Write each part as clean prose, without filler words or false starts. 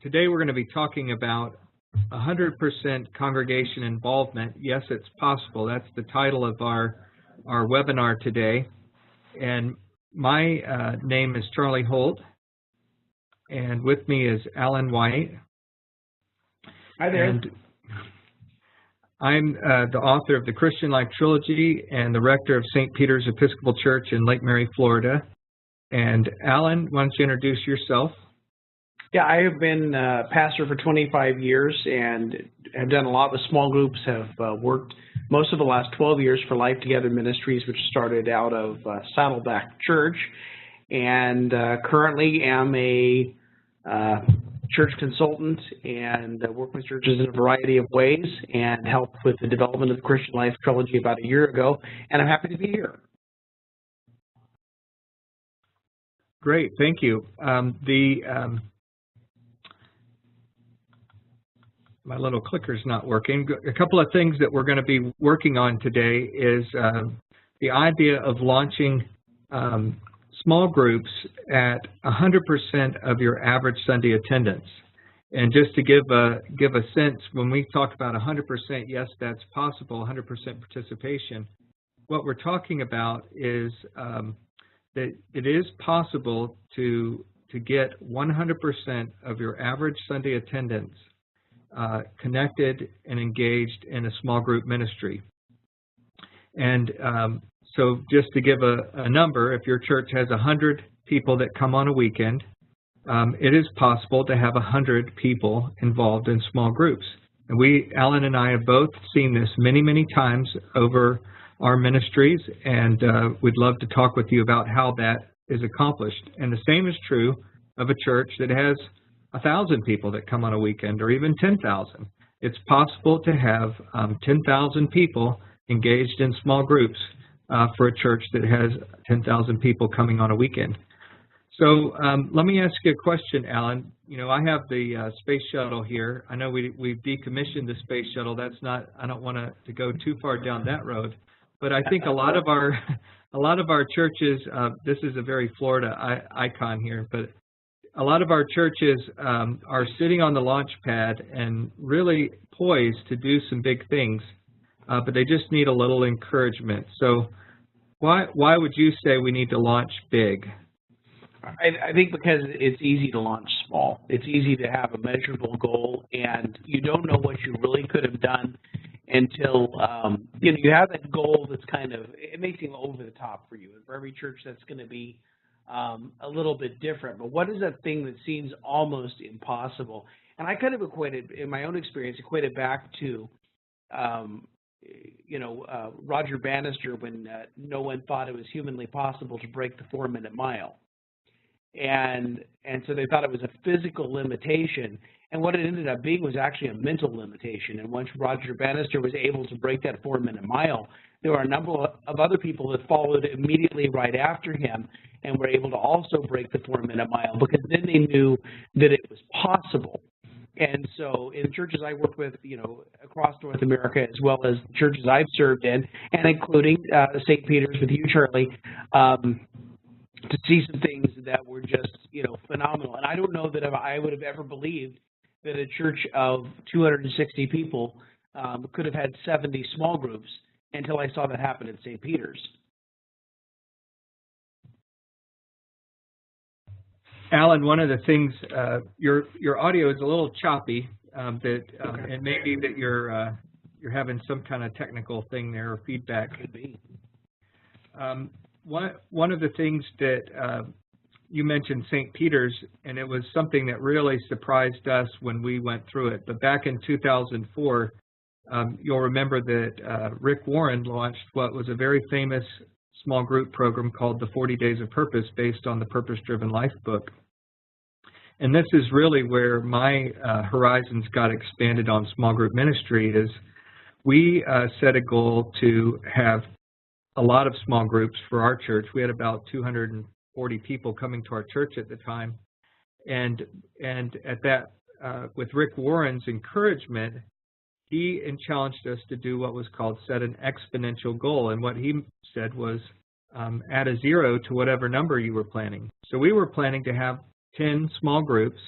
Today we're going to be talking about 100% congregation involvement. Yes, it's possible. That's the title of our webinar today. And my name is Charlie Holt, and with me is Alan White. Hi there. And I'm the author of the Christian Life Trilogy and the rector of St. Peter's Episcopal Church in Lake Mary, Florida. And Alan, why don't you introduce yourself? Yeah, I have been pastor for 25 years and have done a lot with small groups, have worked most of the last 12 years for Life Together Ministries, which started out of Saddleback Church, and currently am a church consultant and work with churches in a variety of ways and helped with the development of the Christian Life Trilogy about a year ago, and I'm happy to be here. Great, thank you. My little clicker's not working. A couple of things that we're going to be working on today is the idea of launching small groups at 100% of your average Sunday attendance. And just to give a sense, when we talk about 100%, yes, that's possible, 100% participation. What we're talking about is that it is possible to get 100% of your average Sunday attendance connected and engaged in a small group ministry. And so just to give a number, if your church has 100 people that come on a weekend, it is possible to have 100 people involved in small groups. And Alan and I have both seen this many, many times over our ministries, and we'd love to talk with you about how that is accomplished. And the same is true of a church that has 1,000 people that come on a weekend, or even 10,000. It's possible to have 10,000 people engaged in small groups for a church that has 10,000 people coming on a weekend. So let me ask you a question, Alan. You know, I have the space shuttle here. I know we've decommissioned the space shuttle. That's not. I don't want to go too far down that road. But I think a lot of our churches. This is a very Florida icon here, but a lot of our churches are sitting on the launch pad and really poised to do some big things, but they just need a little encouragement. So why would you say we need to launch big? I think because it's easy to launch small. It's easy to have a measurable goal, and you don't know what you really could have done until you have that goal that's it may seem over the top for you. And for every church, that's going to be a little bit different. But what is that thing that seems almost impossible? And I kind of equated, in my own experience, back to Roger Bannister when no one thought it was humanly possible to break the 4-minute mile. And so they thought it was a physical limitation, and what it ended up being was actually a mental limitation. And once Roger Bannister was able to break that 4-minute mile, there were a number of other people that followed immediately right after him and were able to also break the 4-minute mile, because then they knew that it was possible. And so in churches I work with, across North America, as well as churches I've served in, and including St. Peter's with you, Charlie, to see some things that were just, phenomenal. And I don't know that I would have ever believed that a church of 260 people could have had 70 small groups until I saw that happen at St. Peter's. Alan, one of the things, your audio is a little choppy, and maybe that you're having some kind of technical thing there, or feedback. Could be. One of the things that you mentioned, St. Peter's, and it was something that really surprised us when we went through it. But back in 2004, you'll remember that Rick Warren launched what was a very famous small group program called the 40 Days of Purpose, based on the Purpose Driven Life book. And this is really where my horizons got expanded on small group ministry. Is we set a goal to have a lot of small groups for our church. We had about 240 people coming to our church at the time, and at that, with Rick Warren's encouragement, he challenged us to do what was called set an exponential goal. And what he said was add a 0 to whatever number you were planning. So we were planning to have 10 small groups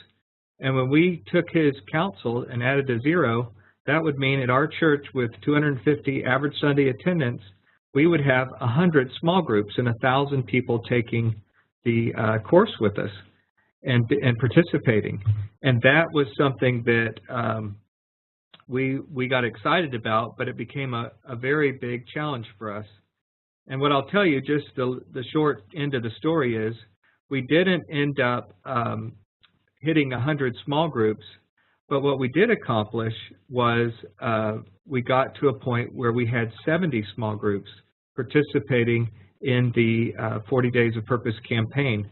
And when we took his counsel and added a 0, that would mean at our church with 250 average Sunday attendance, we would have 100 small groups and 1,000 people taking the course with us and participating. And that was something that we got excited about, but it became a very big challenge for us. And what I'll tell you, just the short end of the story is, we didn't end up hitting 100 small groups, but what we did accomplish was we got to a point where we had 70 small groups participating in the 40 Days of Purpose campaign.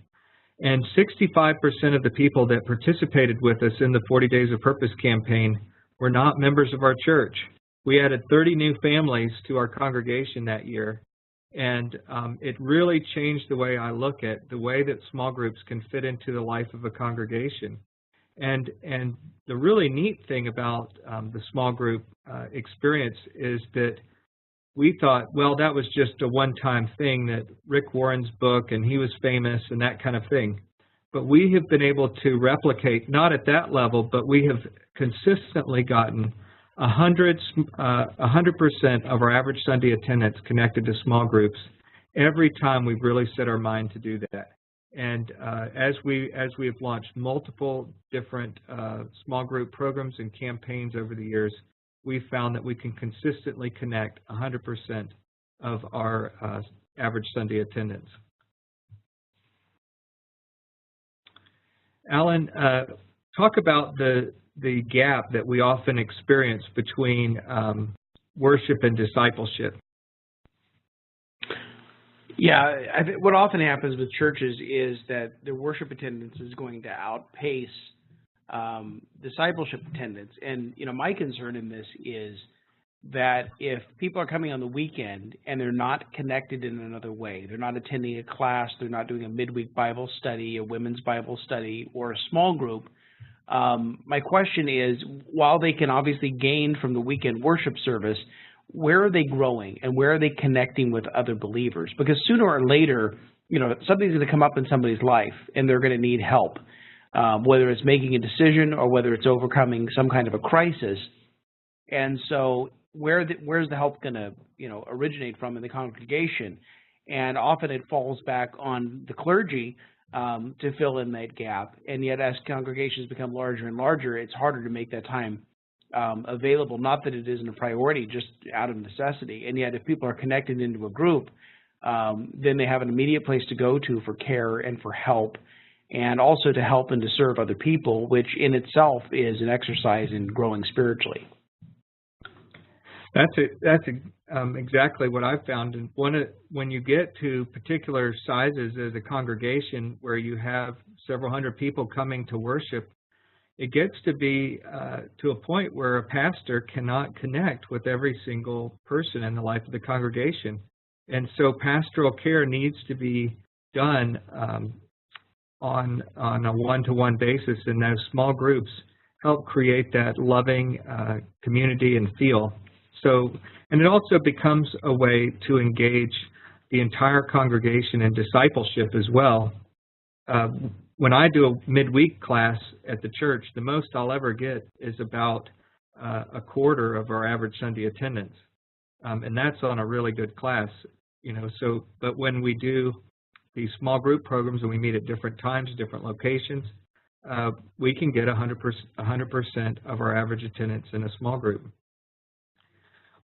And 65% of the people that participated with us in the 40 Days of Purpose campaign were not members of our church. We added 30 new families to our congregation that year, and it really changed the way I look at the way that small groups can fit into the life of a congregation. And the really neat thing about the small group experience is that we thought, well, that was just a one-time thing, that Rick Warren's book and he was famous and that kind of thing. But we have been able to replicate, not at that level, but we have consistently gotten 100% of our average Sunday attendance connected to small groups every time we've really set our mind to do that. And as we have launched multiple different small group programs and campaigns over the years, we've found that we can consistently connect 100% of our average Sunday attendance. Alan, talk about the gap that we often experience between worship and discipleship. Yeah, I think what often happens with churches is that the worship attendance is going to outpace discipleship attendance. And, you know, my concern in this is that if people are coming on the weekend and they're not connected in another way, they're not attending a class, they're not doing a midweek Bible study, a women's Bible study, or a small group, my question is, while they can obviously gain from the weekend worship service, where are they growing and where are they connecting with other believers? Because sooner or later, you know, something's going to come up in somebody's life and they're going to need help, whether it's making a decision or whether it's overcoming some kind of a crisis. And so where's the help going to, you know, originate from in the congregation? And often it falls back on the clergy to fill in that gap. And yet as congregations become larger and larger, it's harder to make that time available. Not that it isn't a priority, just out of necessity. And yet if people are connected into a group, then they have an immediate place to go to for care and for help, and also to help and to serve other people, which in itself is an exercise in growing spiritually. That's exactly what I've found. And when you get to particular sizes as a congregation where you have several hundred people coming to worship, it gets to be to a point where a pastor cannot connect with every single person in the life of the congregation. And so pastoral care needs to be done on a one-to-one basis, and those small groups help create that loving community and feel. So, and it also becomes a way to engage the entire congregation in discipleship as well. When I do a midweek class at the church, the most I'll ever get is about a quarter of our average Sunday attendance, and that's on a really good class, you know. So, but when we do these small group programs and we meet at different times, different locations, we can get 100% of our average attendance in a small group.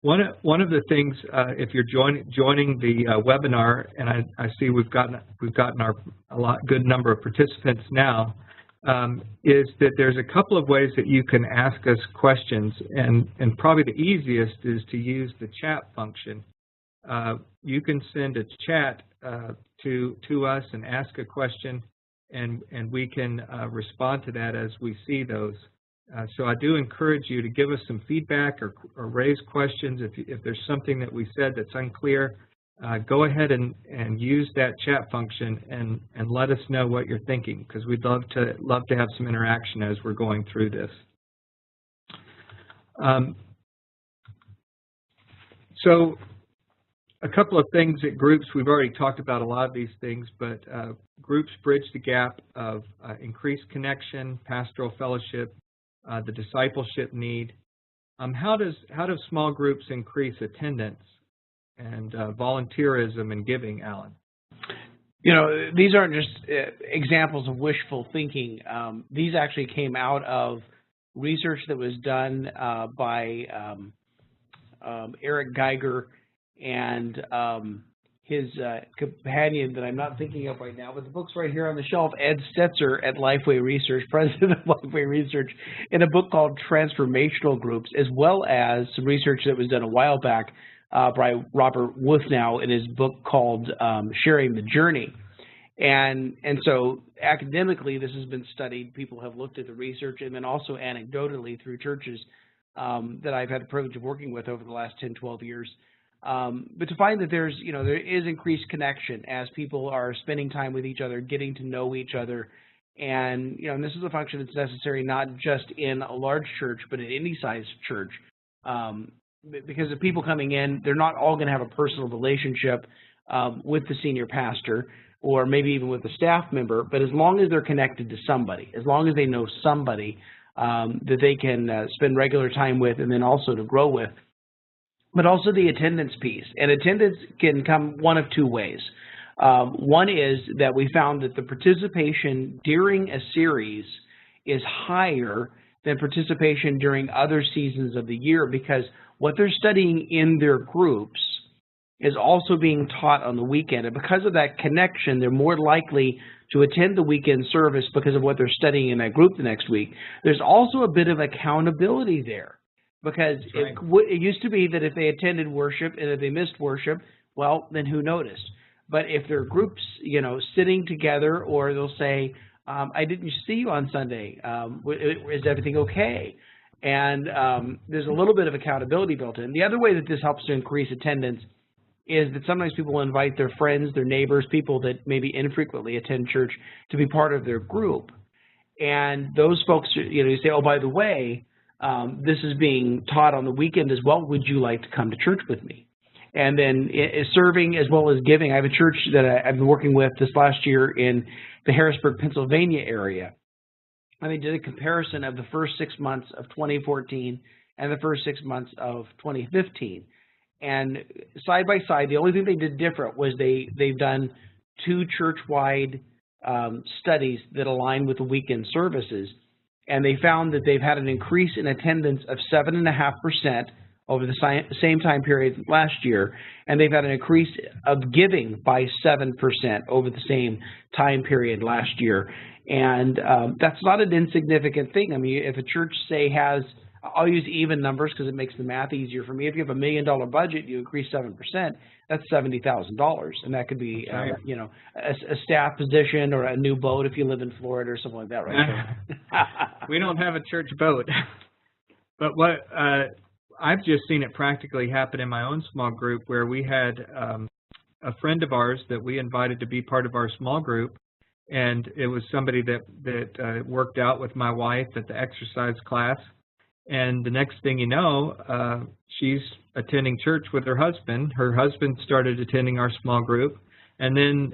One of the things, if you're joining the webinar, and I see we've gotten a good number of participants now, is that there's a couple of ways that you can ask us questions, and probably the easiest is to use the chat function. You can send a chat to us and ask a question, and we can respond to that as we see those. So I do encourage you to give us some feedback or raise questions. If there's something that we said that's unclear, go ahead and use that chat function and let us know what you're thinking, because we'd love to have some interaction as we're going through this. So a couple of things at groups, we've already talked about a lot of these things, but groups bridge the gap of increased connection, pastoral fellowship, the discipleship need. How do small groups increase attendance and volunteerism and giving, Alan? You know, these aren't just examples of wishful thinking. These actually came out of research that was done by Eric Geiger and his companion that I'm not thinking of right now, but the book's right here on the shelf, Ed Stetzer at Lifeway Research, president of Lifeway Research, in a book called Transformational Groups, as well as some research that was done a while back by Robert Wuthnow in his book called Sharing the Journey. And so academically, this has been studied. People have looked at the research, and then also anecdotally through churches that I've had the privilege of working with over the last 10, 12 years. But to find that there is increased connection as people are spending time with each other, getting to know each other. And, and this is a function that's necessary not just in a large church, but in any size church. Because the people coming in, they're not all going to have a personal relationship with the senior pastor or maybe even with the staff member, but as long as they're connected to somebody, as long as they know somebody that they can spend regular time with and then also to grow with, but also the attendance piece. And attendance can come one of two ways. One is that we found that the participation during a series is higher than participation during other seasons of the year, because what they're studying in their groups is also being taught on the weekend. And because of that connection, they're more likely to attend the weekend service because of what they're studying in that group the next week. There's also a bit of accountability there, because it used to be that if they attended worship and if they missed worship, well, then who noticed? But if there are groups, sitting together, or they'll say, I didn't see you on Sunday. Is everything okay? And there's a little bit of accountability built in. The other way that this helps to increase attendance is that sometimes people will invite their friends, their neighbors, people that maybe infrequently attend church to be part of their group. And those folks, you say, oh, by the way, this is being taught on the weekend as well. Would you like to come to church with me? And then serving as well as giving. I have a church that I've been working with this last year in the Harrisburg, Pennsylvania area. And they did a comparison of the first 6 months of 2014 and the first 6 months of 2015. And side by side, the only thing they did different was they've done 2 church-wide studies that align with the weekend services. And they found that they've had an increase in attendance of 7.5% over the same time period last year, and they've had an increase of giving by 7% over the same time period last year. And that's not an insignificant thing. I mean, if a church, say, has, I'll use even numbers because it makes the math easier for me. If you have $1 million budget, you increase 7%, that's $70,000. And that could be, a staff position or a new boat if you live in Florida or something like that, right? We don't have a church boat. But what I've just seen it practically happen in my own small group, where we had a friend of ours that we invited to be part of our small group. And it was somebody that worked out with my wife at the exercise class. And the next thing you know, she's attending church with her husband. Her husband started attending our small group. And then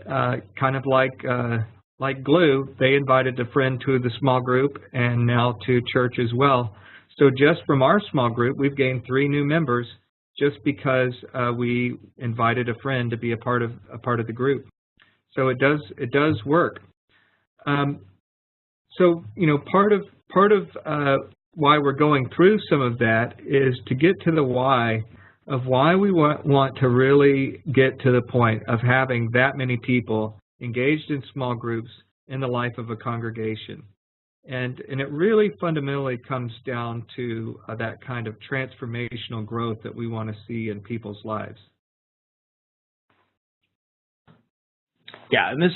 kind of like glue, they invited a friend to the small group and now to church as well. So just from our small group, we've gained 3 new members just because we invited a friend to be a part of the group. So it does work. So part of why we're going through some of that is to get to the why of why we want to really get to the point of having that many people engaged in small groups in the life of a congregation. And it really fundamentally comes down to that kind of transformational growth that we want to see in people's lives. Yeah, and this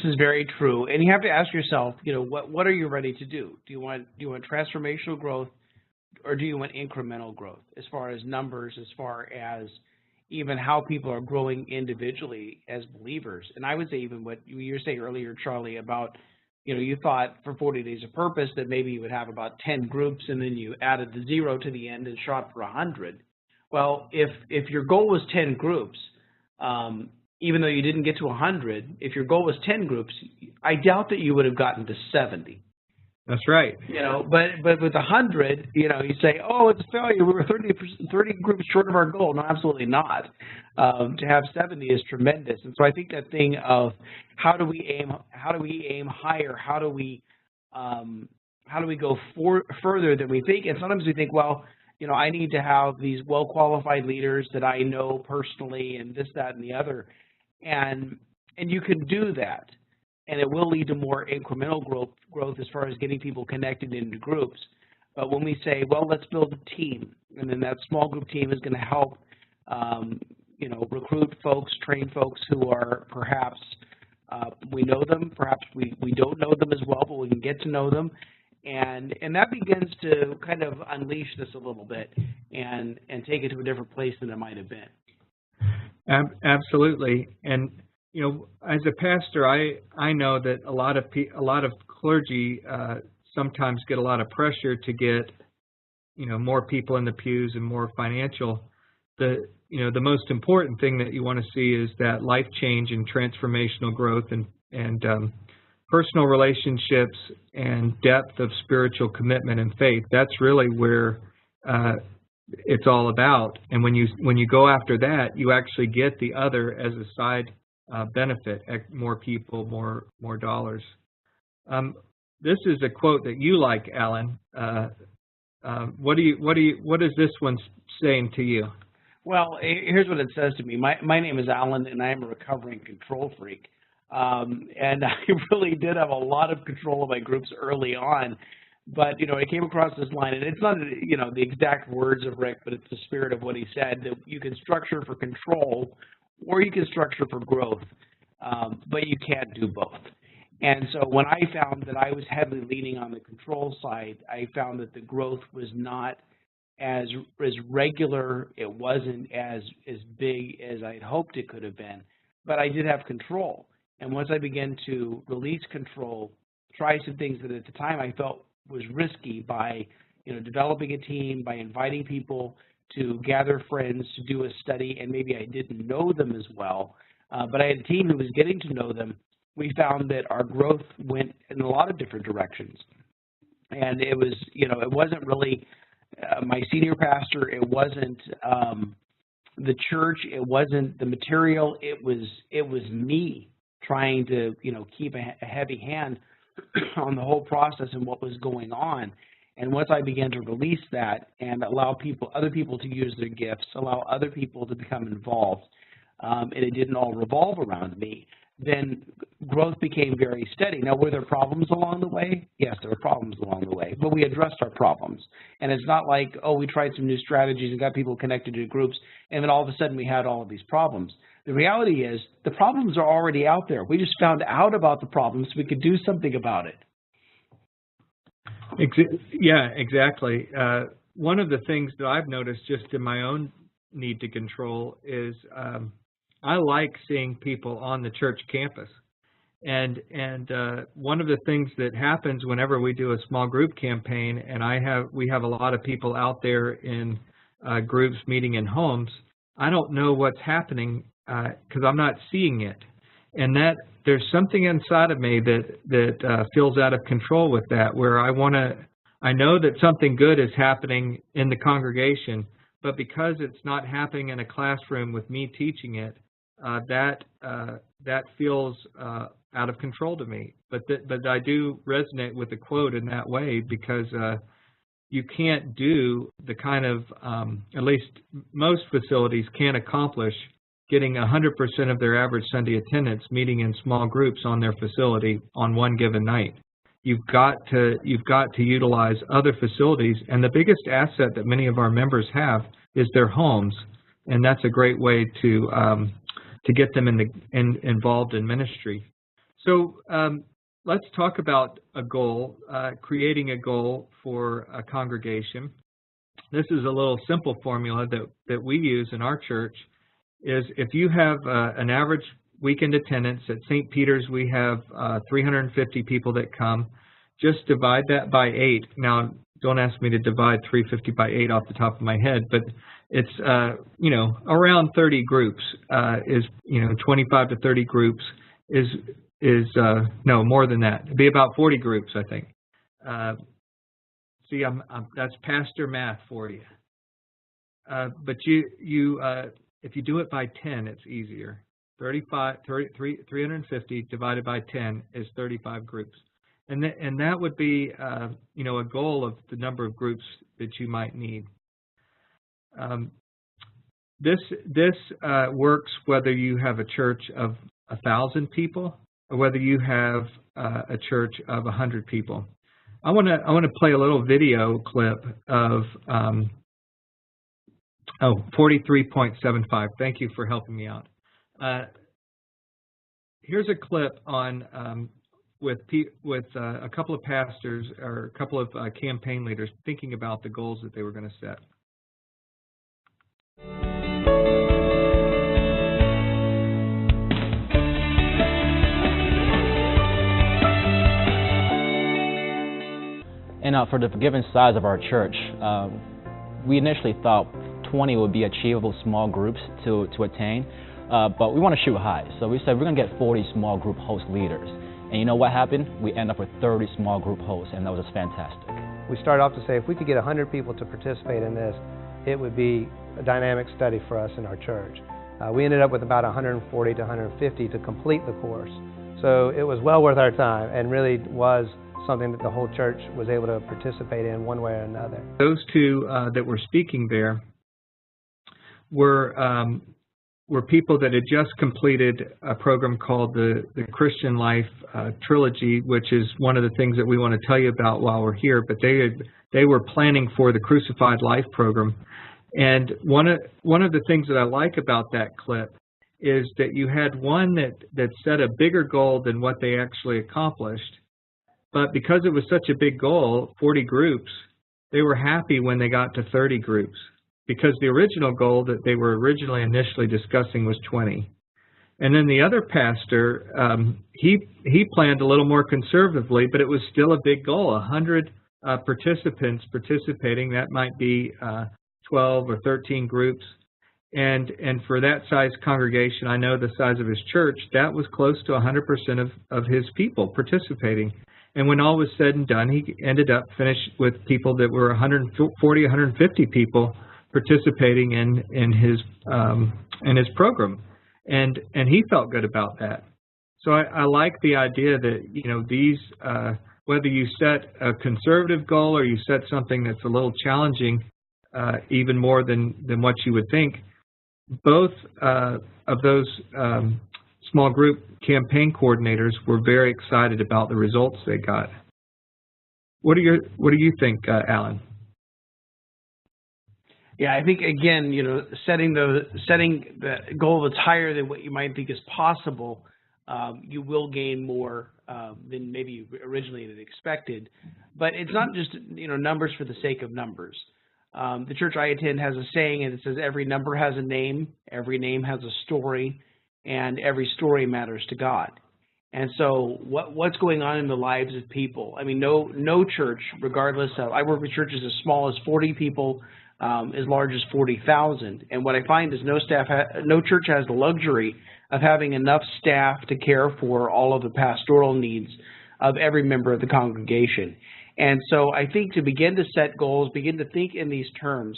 is very true. And you have to ask yourself, what are you ready to do? Do you want transformational growth, or do you want incremental growth as far as numbers, as far as even how people are growing individually as believers? And I would say even what you were saying earlier, Charlie, about you thought for 40 Days of Purpose that maybe you would have about 10 groups, and then you added the 0 to the end and shot for 100. Well, if your goal was 10 groups, even though you didn't get to 100, if your goal was 10 groups, I doubt that you would have gotten to 70. That's right. You know, but with 100, you know, you say, oh, it's a failure. We were 30 groups short of our goal. No, absolutely not. To have 70 is tremendous. And so I think that thing of how do we aim higher? How do we go further than we think? And sometimes we think, well, you know, I need to have these well-qualified leaders that I know personally and this, that, and the other. And you can do that. And it will lead to more incremental growth as far as getting people connected into groups. But when we say, well, let's build a team, and then that small group team is going to help, you know, recruit folks, train folks who are perhaps, we know them, perhaps we don't know them as well, but we can get to know them. And that begins to kind of unleash this a little bit and take it to a different place than it might have been. Absolutely. And you know, as a pastor, I know that a lot of clergy sometimes get a lot of pressure to get, you know, more people in the pews and more financial. The most important thing that you want to see is that life change and transformational growth and personal relationships and depth of spiritual commitment and faith. That's really where it's all about. And when you go after that, you actually get the other as a side benefit, more people, more dollars. This is a quote that you like, Alan. What is this one saying to you? Well, here's what it says to me. My name is Alan, and I am a recovering control freak. And I really did have a lot of control of my groups early on. But, you know, I came across this line, and it's not, you know, the exact words of Rick, but it's the spirit of what he said, that you can structure for control or you can structure for growth, but you can't do both. And so when I found that I was heavily leaning on the control side, I found that the growth was not as regular, it wasn't as big as I had hoped it could have been, but I did have control. And once I began to release control, try some things that at the time I felt was risky by, you know, developing a team, by inviting people to gather friends, to do a study, and maybe I didn't know them as well, but I had a team who was getting to know them. We found that our growth went in a lot of different directions. And it was, you know, it wasn't really my senior pastor, it wasn't the church, it wasn't the material, it was me trying to, you know, keep a heavy hand on the whole process and what was going on. And once I began to release that and allow other people to use their gifts, allow other people to become involved, and it didn't all revolve around me, then growth became very steady. Now, were there problems along the way? Yes, there were problems along the way, but we addressed our problems. And it's not like, oh, we tried some new strategies and got people connected to groups, and then all of a sudden we had all of these problems. The reality is the problems are already out there. We just found out about the problems so we could do something about it. Yeah, exactly. One of the things that I've noticed just in my own need to control is I like seeing people on the church campus. And one of the things that happens whenever we do a small group campaign, and we have a lot of people out there in groups meeting in homes, I don't know what's happening because I'm not seeing it. And that there's something inside of me that feels out of control with that, where I know that something good is happening in the congregation, but because it's not happening in a classroom with me teaching it, that feels out of control to me. But I do resonate with the quote in that way, because you can't do the kind of, at least most facilities can't accomplish getting 100% of their average Sunday attendance meeting in small groups on their facility on one given night. You've got to utilize other facilities, and the biggest asset that many of our members have is their homes, and that's a great way to get them involved in ministry. So let's talk about a goal, creating a goal for a congregation. This is a little simple formula that we use in our church. Is if you have an average weekend attendance at St. Peter's, we have 350 people that come. Just divide that by 8. Now, don't ask me to divide 350 by 8 off the top of my head, but it's, you know, around 30 groups is, you know, 25 to 30 groups is no, more than that. It'd be about 40 groups, I think. See, that's pastor math for you. But if you do it by 10, it's easier. 350 divided by 10 is 35 groups. And that would be, you know, a goal of the number of groups that you might need. This works whether you have a church of 1,000 people or whether you have a church of 100 people. I want to play a little video clip of 43.75. Thank you for helping me out. Here's a clip on with a couple of pastors or a couple of campaign leaders thinking about the goals that they were going to set. And for the given size of our church, we initially thought 20 would be achievable small groups to attain, but we want to shoot high. So we said we're going to get 40 small group host leaders. And you know what happened? We ended up with 30 small group hosts, and that was just fantastic. We started off to say if we could get 100 people to participate in this, it would be a dynamic study for us in our church. We ended up with about 140 to 150 to complete the course. So it was well worth our time and really was something that the whole church was able to participate in one way or another. Those two that were speaking there were people that had just completed a program called the Christian Life Trilogy, which is one of the things that we want to tell you about while we're here. But they were planning for the Crucified Life program, and one of the things that I like about that clip is that you had one that set a bigger goal than what they actually accomplished. But because it was such a big goal, 40 groups, they were happy when they got to 30 groups, because the original goal that they were initially discussing was 20. And then the other pastor, he planned a little more conservatively, but it was still a big goal, 100 participants participating. That might be 12 or 13 groups. And for that size congregation, I know the size of his church, that was close to 100% of his people participating. And when all was said and done, he ended up finished with people that were 140, 150 people participating in his program, and he felt good about that. So I like the idea that, you know, these whether you set a conservative goal or you set something that's a little challenging, even more than what you would think, both of those small group campaign coordinators were very excited about the results they got. What do you think, Alan? Yeah, I think again, you know, setting the goal that's higher than what you might think is possible, you will gain more than maybe you originally had expected. But it's not just, you know, numbers for the sake of numbers. The church I attend has a saying, and it says every number has a name, every name has a story, and every story matters to God. And so what's going on in the lives of people? I mean, no church, regardless of, I work with churches as small as 40 people, as large as 40,000. And what I find is no church has the luxury of having enough staff to care for all of the pastoral needs of every member of the congregation. And so I think to begin to set goals, begin to think in these terms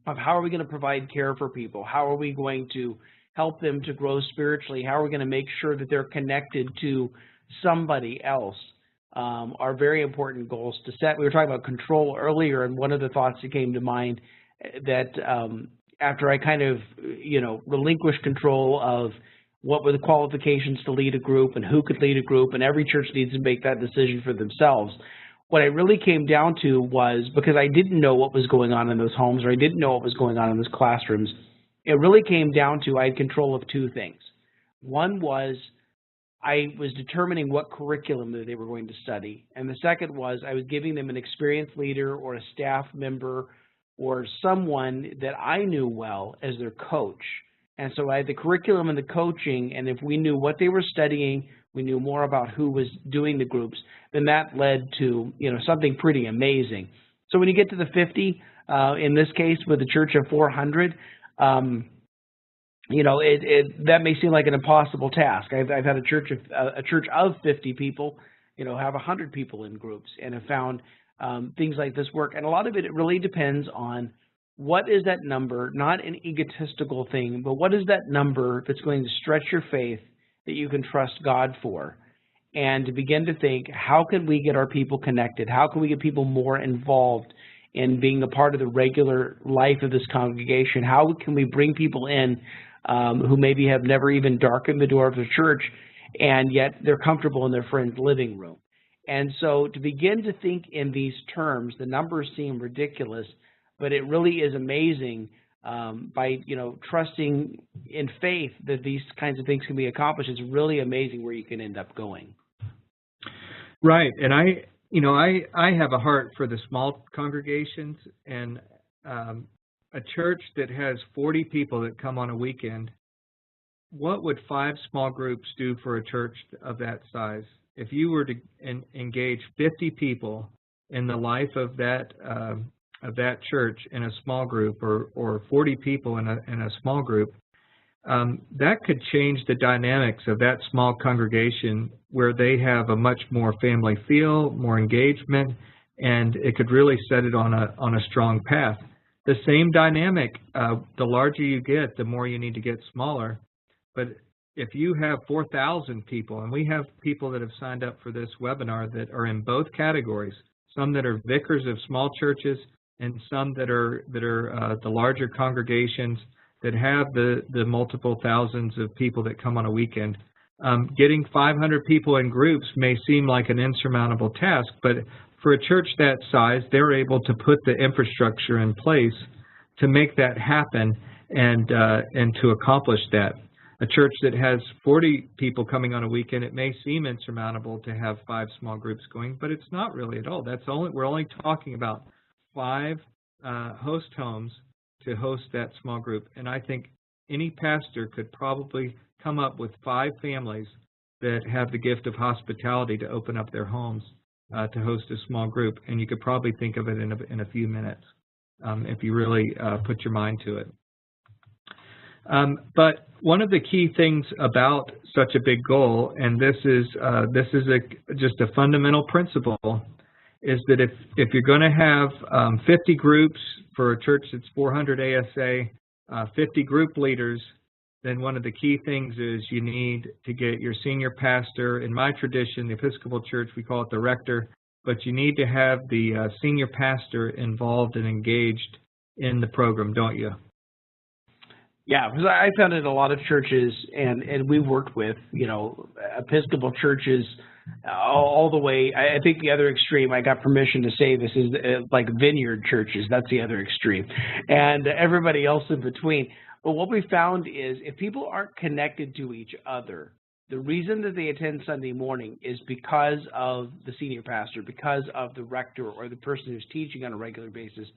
of how are we going to provide care for people? How are we going to help them to grow spiritually? How are we going to make sure that they're connected to somebody else? Are very important goals to set. We were talking about control earlier, and one of the thoughts that came to mind that after I kind of, you know, relinquished control of what were the qualifications to lead a group and who could lead a group, and every church needs to make that decision for themselves. What I really came down to was, because I didn't know what was going on in those homes, or I didn't know what was going on in those classrooms, it really came down to I had control of two things. One was I was determining what curriculum that they were going to study. And the second was I was giving them an experienced leader or a staff member or someone that I knew well as their coach. And so I had the curriculum and the coaching, and if we knew what they were studying, we knew more about who was doing the groups, then that led to, something pretty amazing. So when you get to the 50, in this case with a church of 400, that may seem like an impossible task. I've had a church of 50 people, have 100 people in groups, and have found things like this work. And a lot of it really depends on what is that number, not an egotistical thing, but what is that number that's going to stretch your faith that you can trust God for, and to begin to think, how can we get our people connected? How can we get people more involved in being a part of the regular life of this congregation? How can we bring people in who maybe have never even darkened the door of the church, and yet they're comfortable in their friend's living room? And so to begin to think in these terms, the numbers seem ridiculous, but it really is amazing by trusting in faith that these kinds of things can be accomplished. It's really amazing where you can end up going. Right, and I have a heart for the small congregations, and a church that has 40 people that come on a weekend, what would 5 small groups do for a church of that size? If you were to engage 50 people in the life of that church in a small group, or 40 people in a small group, that could change the dynamics of that small congregation, where they have a much more family feel, more engagement, and it could really set it on a strong path. The same dynamic, the larger you get, the more you need to get smaller. But if you have 4,000 people, and we have people that have signed up for this webinar that are in both categories, some that are vicars of small churches, and some that are the larger congregations that have the multiple thousands of people that come on a weekend. Getting 500 people in groups may seem like an insurmountable task, but for a church that size, they're able to put the infrastructure in place to make that happen and to accomplish that. A church that has 40 people coming on a weekend, it may seem insurmountable to have 5 small groups going, but it's not really at all. We're only talking about 5 host homes to host that small group. And I think any pastor could probably come up with 5 families that have the gift of hospitality to open up their homes to host a small group. And you could probably think of it in a few minutes if you really put your mind to it. But one of the key things about such a big goal, and this is just a fundamental principle, is that if you're going to have 50 groups for a church that's 400 ASA, 50 group leaders, then one of the key things is you need to get your senior pastor. In my tradition, the Episcopal Church, we call it the rector, but you need to have the senior pastor involved and engaged in the program, don't you? Yeah, because I found in a lot of churches, and we've worked with, Episcopal churches all the way. I think the other extreme, I got permission to say this, is like vineyard churches. That's the other extreme. And everybody else in between. But what we found is if people aren't connected to each other, the reason that they attend Sunday morning is because of the senior pastor, because of the rector or the person who's teaching on a regular basis.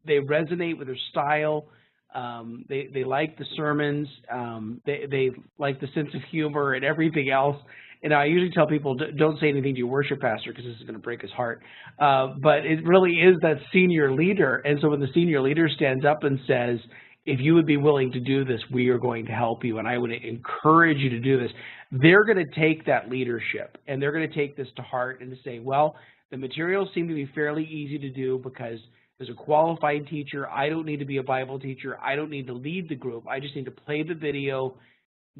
They resonate with their style. They like the sermons, they like the sense of humor and everything else. And I usually tell people, don't say anything to your worship pastor because this is going to break his heart. But it really is that senior leader. And so when the senior leader stands up and says, if you would be willing to do this, we are going to help you, and I would encourage you to do this, they're going to take that leadership, and they're going to take this to heart and to say, well, the materials seem to be fairly easy to do because there's a qualified teacher. I don't need to be a Bible teacher. I don't need to lead the group. I just need to play the video,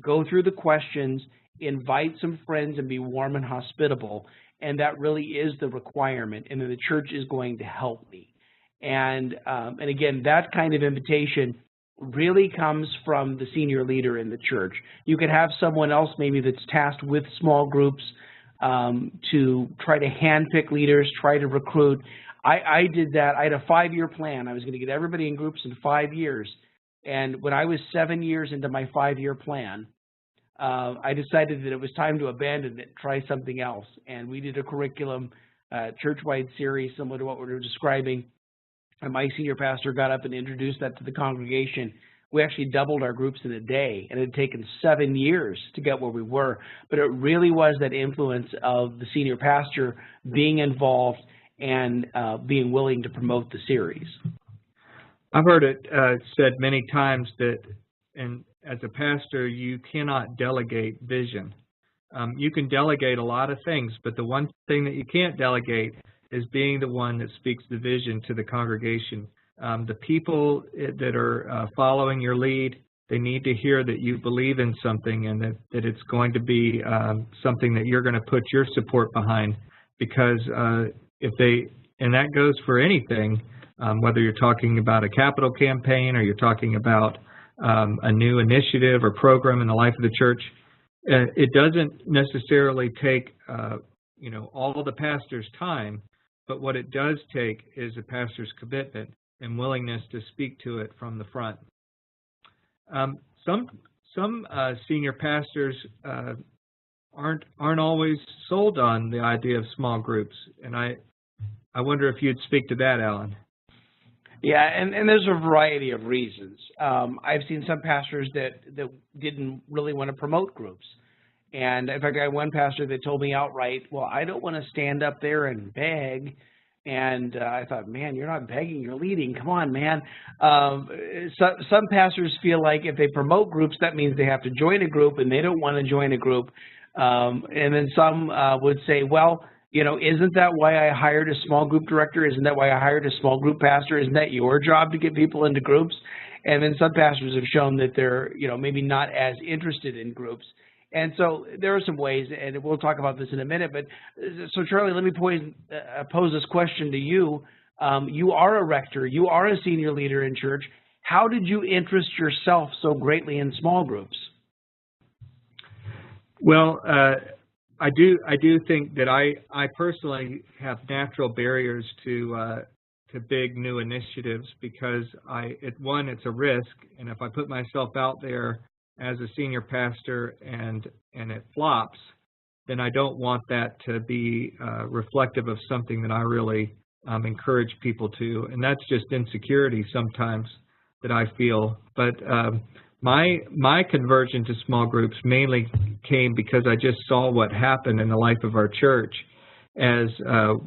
go through the questions, invite some friends, and be warm and hospitable. And that really is the requirement. And then the church is going to help me. And again, that kind of invitation really comes from the senior leader in the church. You could have someone else maybe that's tasked with small groups to try to handpick leaders, try to recruit. I did that. I had a 5-year plan. I was going to get everybody in groups in 5 years. And when I was 7 years into my 5-year plan, I decided that it was time to abandon it, try something else. And we did a curriculum, church-wide series similar to what we were describing. And my senior pastor got up and introduced that to the congregation. we actually doubled our groups in a day, and it had taken 7 years to get where we were. But it really was that influence of the senior pastor being involved and being willing to promote the series. I've heard it said many times that, and as a pastor, you cannot delegate vision. You can delegate a lot of things, but the one thing that you can't delegate is being the one that speaks the vision to the congregation. The people that are following your lead, they need to hear that you believe in something and that it's going to be something that you're going to put your support behind. Because if they, and that goes for anything, whether you're talking about a capital campaign or you're talking about a new initiative or program in the life of the church, it doesn't necessarily take all of the pastor's time, but what it does take is a pastor's commitment and willingness to speak to it from the front. Some senior pastors aren't always sold on the idea of small groups, and I wonder if you'd speak to that, Alan. Yeah, and there's a variety of reasons. I've seen some pastors that didn't really want to promote groups. And in fact, I had one pastor that told me outright, well, I don't want to stand up there and beg. And I thought, man, you're not begging, you're leading. Come on, man. Some pastors feel like if they promote groups, that means they have to join a group, and they don't want to join a group. And then some would say, well, isn't that why I hired a small group director? Isn't that why I hired a small group pastor? Isn't that your job to get people into groups? And then some pastors have shown that they're, maybe not as interested in groups. And so there are some ways, and we'll talk about this in a minute. But so, Charlie, let me pose this question to you. You are a rector. You are a senior leader in church. How did you interest yourself so greatly in small groups? Well, I do think that I personally have natural barriers to big new initiatives because it's a risk, and if I put myself out there as a senior pastor and it flops, then I don't want that to be reflective of something that I really encourage people to, and that's just insecurity sometimes that I feel. But my conversion to small groups mainly came because I just saw what happened in the life of our church as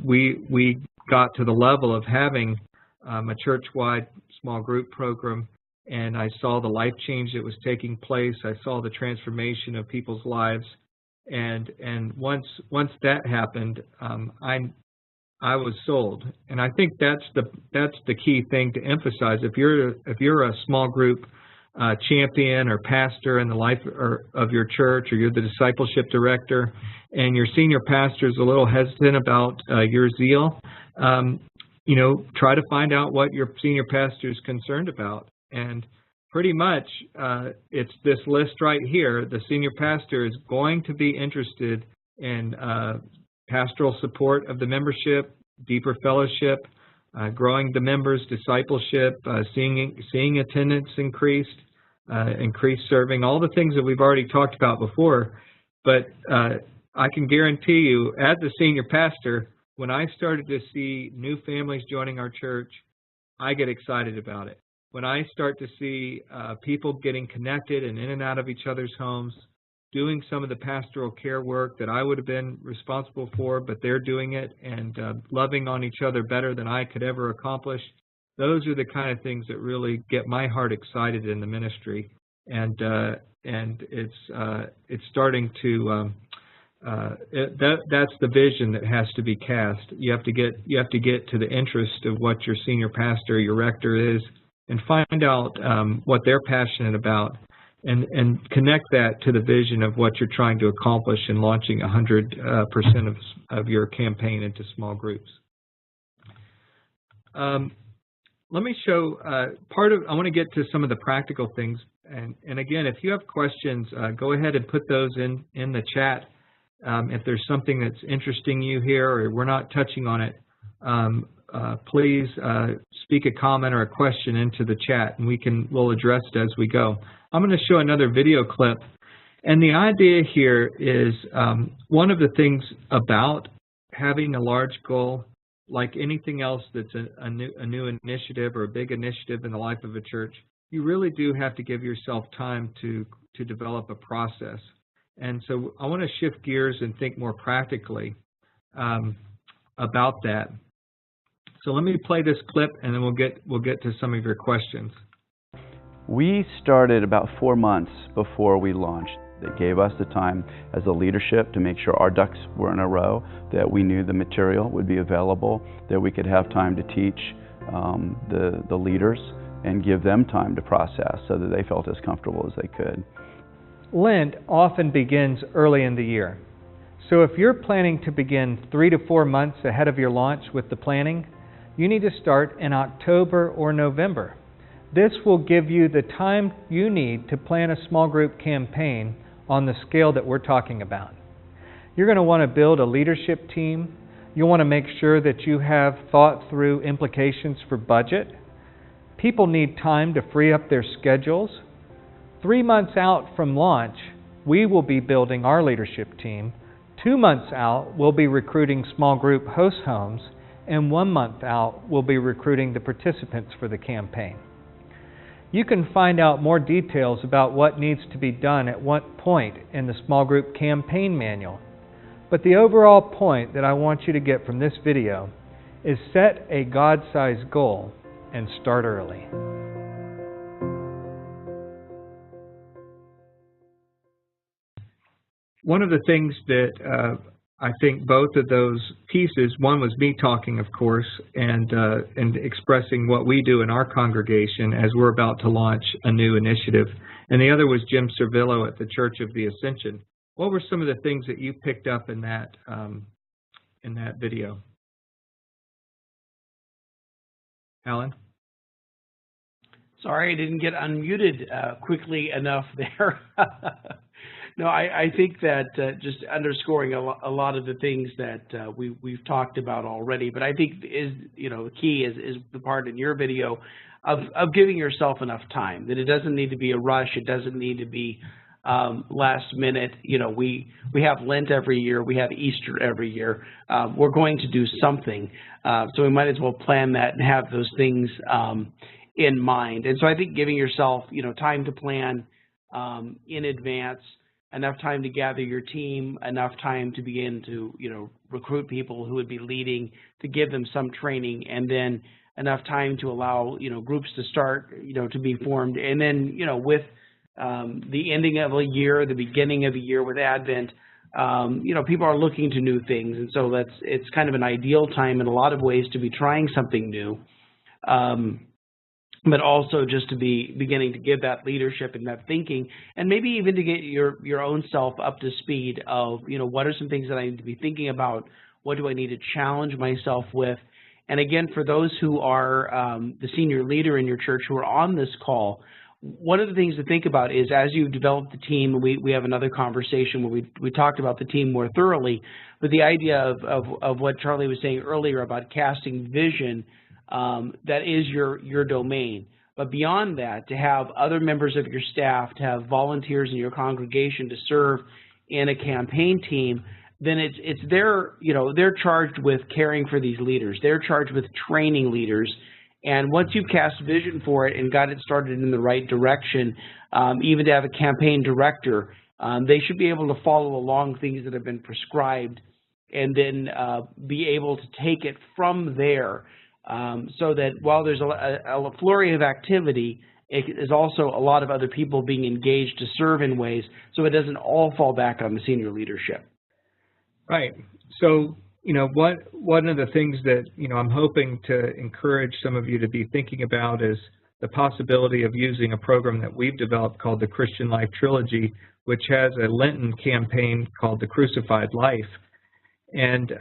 we got to the level of having a church-wide small group program, and I saw the life change that was taking place. I saw the transformation of people's lives, and once that happened, I was sold. And I think that's the key thing to emphasize. If you're a small group champion or pastor in the life of your church, or you're the discipleship director, and your senior pastor is a little hesitant about your zeal, try to find out what your senior pastor is concerned about. And pretty much it's this list right here. The senior pastor is going to be interested in pastoral support of the membership, deeper fellowship, growing the members' discipleship, seeing attendance increased, increased serving, all the things that we've already talked about before. But I can guarantee you, as a senior pastor, when I started to see new families joining our church, I get excited about it. When I start to see people getting connected and in and out of each other's homes, doing some of the pastoral care work that I would have been responsible for, but they're doing it, and loving on each other better than I could ever accomplish, those are the kind of things that really get my heart excited in the ministry. And it's starting to that's the vision that has to be cast. You have to get to the interest of what your senior pastor or your rector is, and find out what they're passionate about, and connect that to the vision of what you're trying to accomplish in launching 100% of your campaign into small groups. Let me show I want to get to some of the practical things, and again, if you have questions, go ahead and put those in the chat. If there's something that's interesting you here or we're not touching on it, please speak a comment or a question into the chat, and we'll address it as we go. I'm going to show another video clip, and the idea here is one of the things about having a large goal, like anything else that's a new initiative or a big initiative in the life of a church, you really do have to give yourself time to develop a process. And so I want to shift gears and think more practically about that. So let me play this clip, and then we'll get to some of your questions. We started about 4 months before we launched. It gave us the time as a leadership to make sure our ducks were in a row, that we knew the material would be available, that we could have time to teach the leaders and give them time to process so that they felt as comfortable as they could. Lent often begins early in the year. So if you're planning to begin 3 to 4 months ahead of your launch with the planning, you need to start in October or November. This will give you the time you need to plan a small group campaign on the scale that we're talking about. You're going to want to build a leadership team. You'll want to make sure that you have thought through implications for budget. People need time to free up their schedules. 3 months out from launch, we will be building our leadership team. 2 months out, we'll be recruiting small group host homes. And 1 month out, we'll be recruiting the participants for the campaign. You can find out more details about what needs to be done at what point in the small group campaign manual. But the overall point that I want you to get from this video is set a God-sized goal and start early. One of the things that I think both of those pieces, one was me talking, of course, and expressing what we do in our congregation as we're about to launch a new initiative, and the other was Jim Servillo at the Church of the Ascension. What were some of the things that you picked up in that video? Alan? Sorry, I didn't get unmuted quickly enough there. No, I think that just underscoring a lot of the things that we've talked about already, but I think the key is the part in your video of giving yourself enough time, that it doesn't need to be a rush, it doesn't need to be last minute. We have Lent every year, we have Easter every year. We're going to do something, so we might as well plan that and have those things in mind. And so I think giving yourself time to plan in advance, enough time to gather your team, enough time to begin to, recruit people who would be leading, to give them some training, and then enough time to allow, groups to start, to be formed. And then, with the ending of a year, the beginning of a year with Advent, people are looking to new things. And so it's kind of an ideal time in a lot of ways to be trying something new. But also just to be beginning to give that leadership and that thinking, and maybe even to get your own self up to speed of, what are some things that I need to be thinking about? What do I need to challenge myself with? And again, for those who are the senior leader in your church who are on this call, one of the things to think about is as you develop the team, we have another conversation where we talked about the team more thoroughly, but the idea of what Charlie was saying earlier about casting vision, that is your domain. But beyond that, to have other members of your staff, to have volunteers in your congregation to serve in a campaign team, then it's they're charged with caring for these leaders. They're charged with training leaders. And once you've cast vision for it and got it started in the right direction, even to have a campaign director, they should be able to follow along things that have been prescribed and then be able to take it from there. So that while there's a flurry of activity, it is also a lot of other people being engaged to serve in ways, so it doesn't all fall back on the senior leadership. Right. So, one of the things that, I'm hoping to encourage some of you to be thinking about is the possibility of using a program that we've developed called the Christian Life Trilogy, which has a Lenten campaign called the Crucified Life. And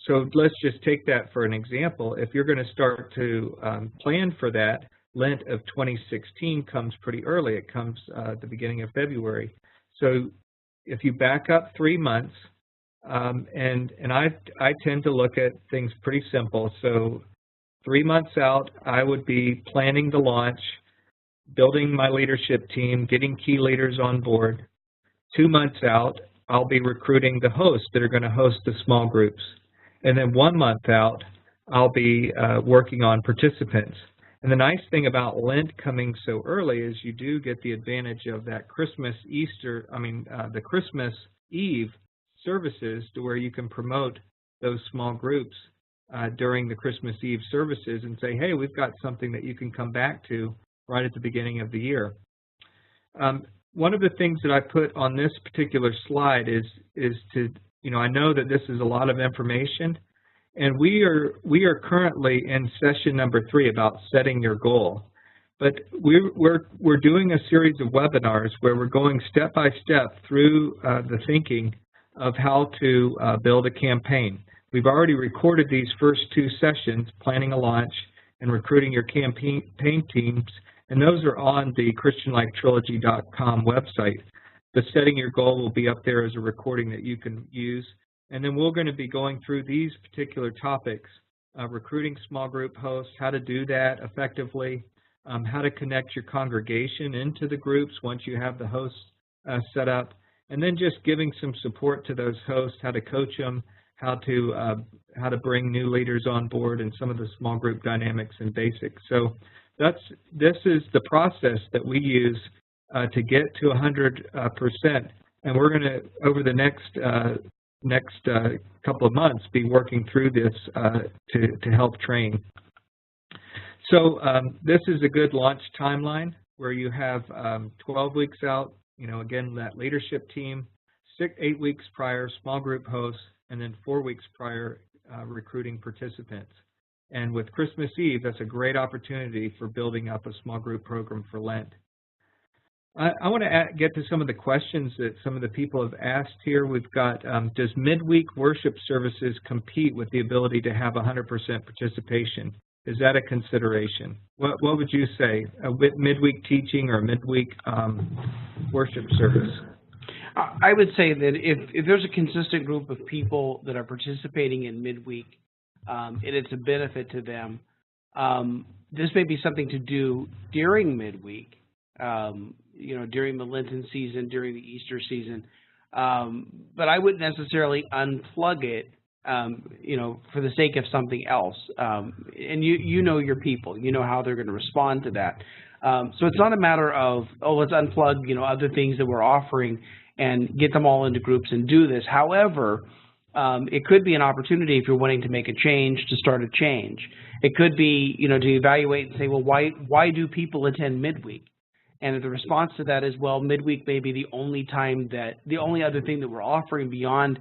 so let's just take that for an example. If you're going to start to plan for that, Lent of 2016 comes pretty early. It comes at the beginning of February. So if you back up 3 months, and I tend to look at things pretty simple. So 3 months out, I would be planning the launch, building my leadership team, getting key leaders on board. 2 months out, I'll be recruiting the hosts that are going to host the small groups. And then 1 month out, I'll be working on participants. And the nice thing about Lent coming so early is you do get the advantage of that the Christmas Eve services, to where you can promote those small groups during the Christmas Eve services and say, hey, we've got something that you can come back to right at the beginning of the year. One of the things that I put on this particular slide is to, I know that this is a lot of information, and we are currently in session number 3 about setting your goal. But we're doing a series of webinars where we're going step by step through the thinking of how to build a campaign. We've already recorded these first 2 sessions, planning a launch and recruiting your campaign teams, and those are on the ChristianLifeTrilogy.com website. The setting your goal will be up there as a recording that you can use. And then we're going to be going through these particular topics, recruiting small group hosts, how to do that effectively, how to connect your congregation into the groups once you have the hosts set up, and then just giving some support to those hosts, how to coach them, how to bring new leaders on board, and some of the small group dynamics and basics. So this is the process that we use to get to 100%, and we're going to, over the next couple of months, be working through this to help train. So this is a good launch timeline where you have 12 weeks out, again, that leadership team, 8 weeks prior, small group hosts, and then 4 weeks prior, recruiting participants. And with Christmas Eve, that's a great opportunity for building up a small group program for Lent. I want to get to some of the questions that some of the people have asked here. We've got, does midweek worship services compete with the ability to have 100% participation? Is that a consideration? What would you say, a midweek teaching or a midweek worship service? I would say that if there's a consistent group of people that are participating in midweek, and it's a benefit to them, this may be something to do during midweek, during the Lenten season, during the Easter season. But I wouldn't necessarily unplug it, for the sake of something else. And you know your people, you know how they're going to respond to that. So it's not a matter of, let's unplug, other things that we're offering and get them all into groups and do this. However, it could be an opportunity if you're wanting to make a change to start a change. It could be, to evaluate and say, well, why do people attend midweek? And if the response to that is, well, midweek may be the only other thing that we're offering beyond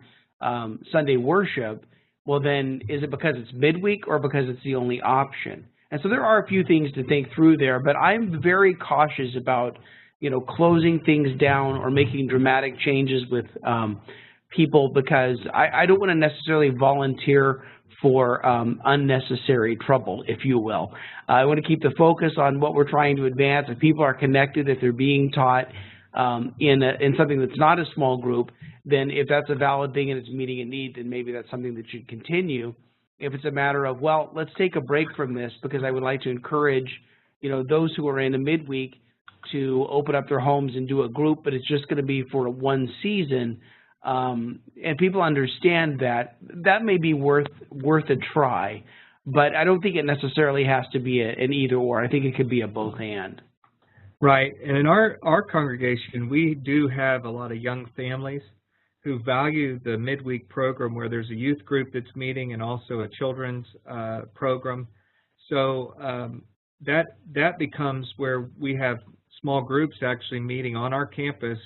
Sunday worship, well then, is it because it's midweek or because it's the only option? And so there are a few things to think through there, but I'm very cautious about, closing things down or making dramatic changes with people, because I don't want to necessarily volunteer for unnecessary trouble, if you will. I want to keep the focus on what we're trying to advance. If people are connected, if they're being taught in something that's not a small group, then if that's a valid thing and it's meeting a need, then maybe that's something that should continue. If it's a matter of, well, let's take a break from this because I would like to encourage, those who are in a midweek to open up their homes and do a group, but it's just going to be for one season, and people understand that may be worth a try, but I don't think it necessarily has to be an either or. I think it could be a both and. Right, and in our congregation, we do have a lot of young families who value the midweek program where there's a youth group that's meeting and also a children's program. So that becomes where we have small groups actually meeting on our campus.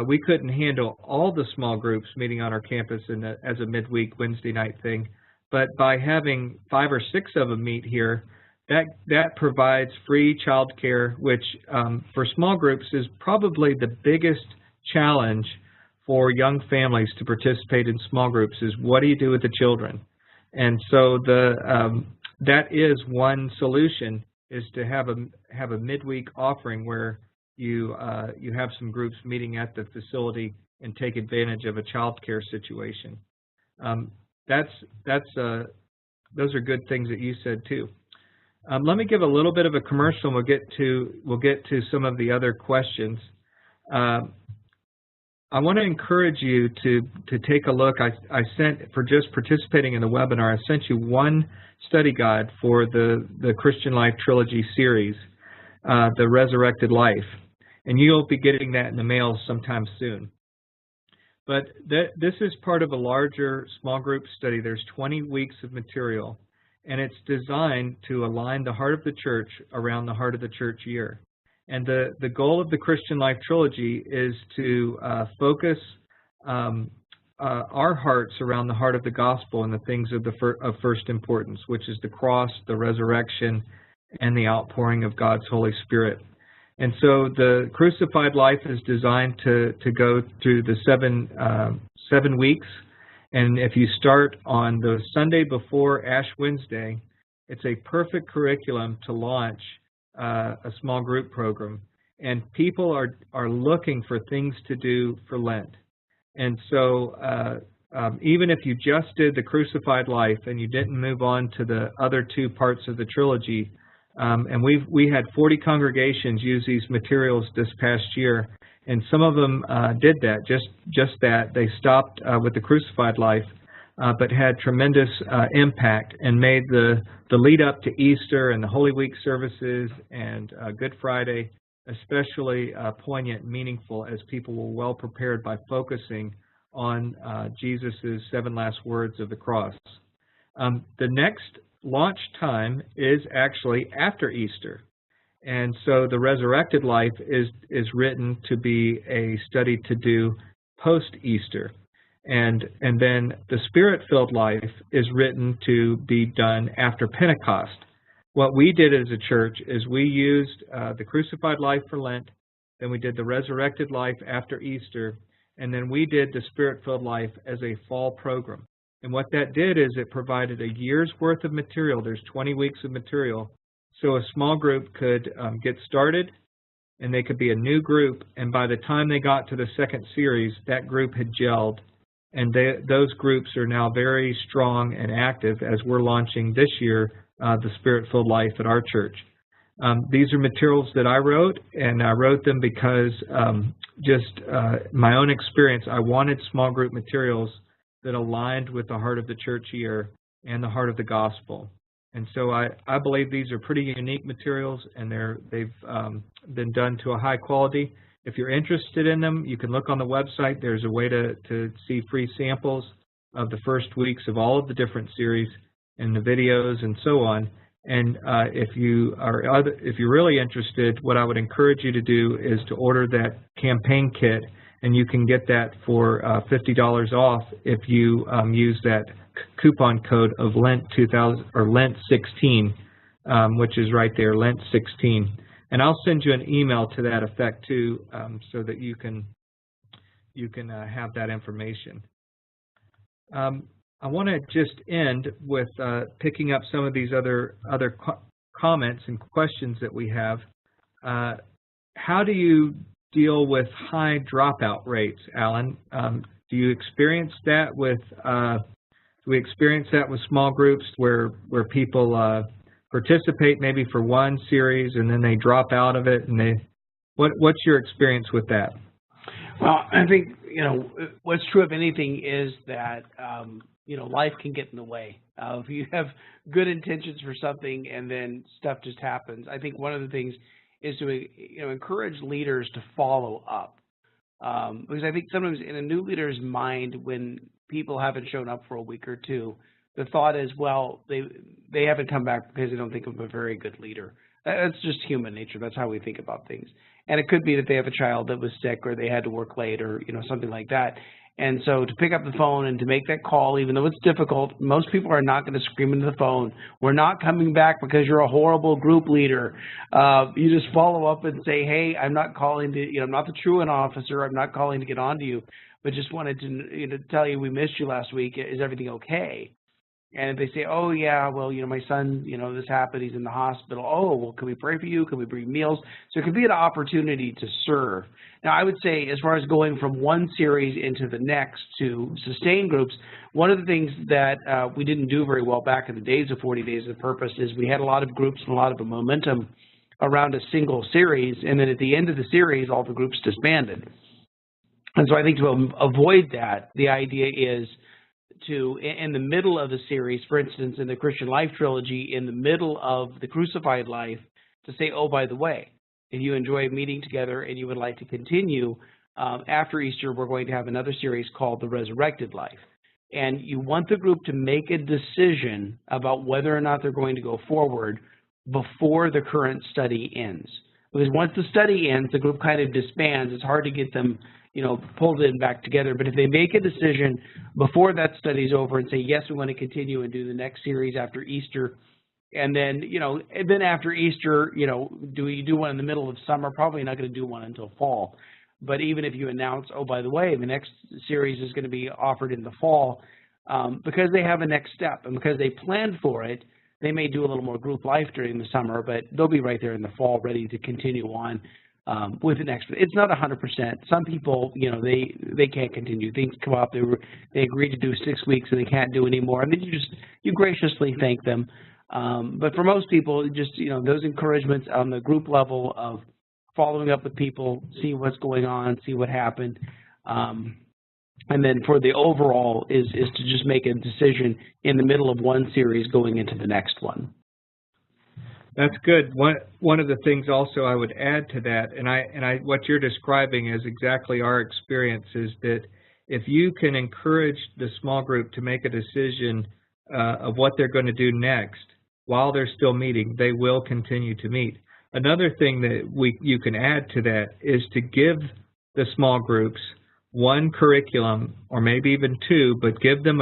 We couldn't handle all the small groups meeting on our campus as a midweek Wednesday night thing, but by having 5 or 6 of them meet here, that provides free childcare, which for small groups is probably the biggest challenge for young families to participate in small groups, is what do you do with the children? And so that is one solution, is to have a midweek offering where you have some groups meeting at the facility and take advantage of a child care situation. Those are good things that you said too. Let me give a little bit of a commercial, and we'll get to some of the other questions. I want to encourage you to take a look. I sent, for just participating in the webinar, I sent you one study guide for the Christian Life Trilogy series, The Resurrected Life. And you'll be getting that in the mail sometime soon. But this is part of a larger small group study. There's 20 weeks of material, and it's designed to align the heart of the church around the heart of the church year. And the goal of the Christian Life Trilogy is to focus our hearts around the heart of the gospel and the things of first importance, which is the cross, the resurrection, and the outpouring of God's Holy Spirit. And so the crucified life is designed to go through the seven weeks. And if you start on the Sunday before Ash Wednesday, it's a perfect curriculum to launch a small group program. And people are looking for things to do for Lent. And so even if you just did the crucified life and you didn't move on to the other two parts of the trilogy, and we had 40 congregations use these materials this past year, and some of them did that, just that. They stopped with the crucified life, but had tremendous impact and made the lead up to Easter and the Holy Week services and Good Friday especially poignant and meaningful, as people were well prepared by focusing on Jesus' 7 last words of the cross. The next launch time is actually after Easter. And so the resurrected life is written to be a study to do post-Easter. And then the Spirit-filled life is written to be done after Pentecost. What we did as a church is we used the crucified life for Lent, then we did the resurrected life after Easter, and then we did the Spirit-filled life as a fall program. And what that did is it provided a year's worth of material. There's 20 weeks of material. So a small group could get started, and they could be a new group. And by the time they got to the second series, that group had gelled. And those groups are now very strong and active as we're launching this year the Spirit-filled life at our church. These are materials that I wrote, and I wrote them because my own experience, I wanted small group materials that aligned with the heart of the church year and the heart of the gospel. And so I believe these are pretty unique materials, and they've been done to a high quality. If you're interested in them, you can look on the website. There's a way to see free samples of the first weeks of all of the different series and the videos and so on. And if you're really interested, what I would encourage you to do is to order that campaign kit, and you can get that for $50 off if you use that coupon code of Lent 2000 or Lent 16, which is right there, Lent 16. And I'll send you an email to that effect too, so that you can have that information. I want to just end with picking up some of these other comments and questions that we have. How do you deal with high dropout rates, Alan? Do you experience that with? Do we experience that with small groups where people participate maybe for one series and then they drop out of it? And what's your experience with that? Well, I think what's true of anything is that life can get in the way. If you have good intentions for something and then stuff just happens, I think one of the things is to encourage leaders to follow up, because I think sometimes in a new leader's mind, when people haven't shown up for a week or two, the thought is, well, they haven't come back because they don't think I'm a very good leader. That's just human nature. That's how we think about things. And it could be that they have a child that was sick, or they had to work late, or something like that. And so to pick up the phone and to make that call, even though it's difficult, most people are not going to scream into the phone, "We're not coming back because you're a horrible group leader." You just follow up and say, "Hey, I'm not calling to, I'm not the truant officer. I'm not calling to get on to you, but just wanted to tell you we missed you last week. Is everything okay?" And if they say, "Oh yeah, well, my son, this happened, he's in the hospital." "Oh, well, can we pray for you? Can we bring meals?" So it could be an opportunity to serve. Now, I would say, as far as going from one series into the next to sustain groups, one of the things that we didn't do very well back in the days of 40 Days of Purpose is we had a lot of groups and a lot of momentum around a single series, and then at the end of the series, all the groups disbanded. And so I think to avoid that, the idea is to, in the middle of the series, for instance, in the Christian Life Trilogy, in the middle of the crucified life, to say, oh, by the way, if you enjoy meeting together and you would like to continue, after Easter, we're going to have another series called The Resurrected Life. And you want the group to make a decision about whether or not they're going to go forward before the current study ends. Because once the study ends, the group kind of disbands. It's hard to get them, pulled in back together. But if they make a decision before that study's over and say, yes, we want to continue and do the next series after Easter, and then, and then after Easter, do we do one in the middle of summer? Probably not going to do one until fall. But even if you announce, oh, by the way, the next series is going to be offered in the fall, because they have a next step and because they planned for it, they may do a little more group life during the summer, but they'll be right there in the fall ready to continue on with the next. It's not 100%. Some people, they can't continue. Things come up. They agree to do 6 weeks and they can't do anymore. And then you graciously thank them. But for most people, just, those encouragements on the group level of following up with people, see what's going on, see what happened. And then for the overall is to just make a decision in the middle of one series going into the next one. That's good. One of the things also I would add to that, and what you're describing is exactly our experience, is that if you can encourage the small group to make a decision of what they're going to do next while they're still meeting, they will continue to meet. Another thing that you can add to that is to give the small groups one curriculum, or maybe even two, but give them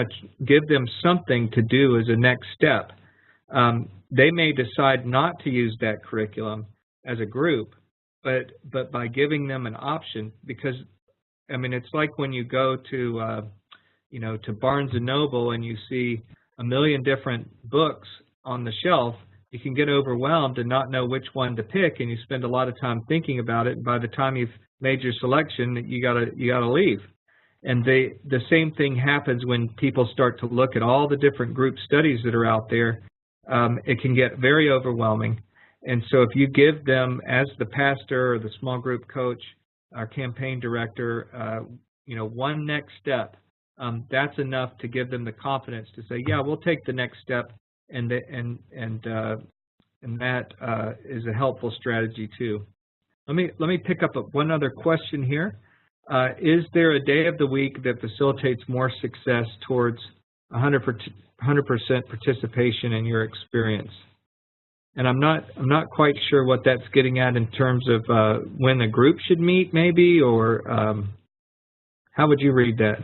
something to do as a next step. They may decide not to use that curriculum as a group, but by giving them an option, because it's like when you go to to Barnes and Noble and you see a million different books on the shelf, you can get overwhelmed and not know which one to pick, and you spend a lot of time thinking about it. And by the time you've made your selection, you gotta leave. And the same thing happens when people start to look at all the different group studies that are out there. It can get very overwhelming. And so if you give them, as the pastor or the small group coach, our campaign director, one next step, that's enough to give them the confidence to say, yeah, we'll take the next step. And that is a helpful strategy too. Let me pick up one other question here. Is there a day of the week that facilitates more success towards 100% participation in your experience? And I'm not quite sure what that's getting at in terms of when the group should meet, maybe, or how would you read that?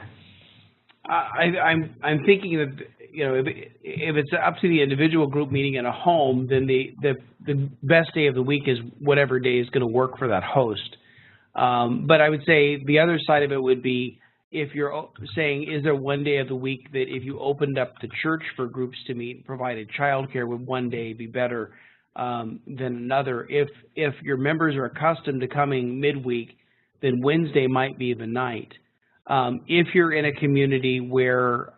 I'm thinking that if it's up to the individual group meeting in a home, then the best day of the week is whatever day is going to work for that host. But I would say the other side of it would be, if you're saying, is there one day of the week that if you opened up the church for groups to meet and provided childcare, would one day be better than another? If your members are accustomed to coming midweek, then Wednesday might be the night. If you're in a community where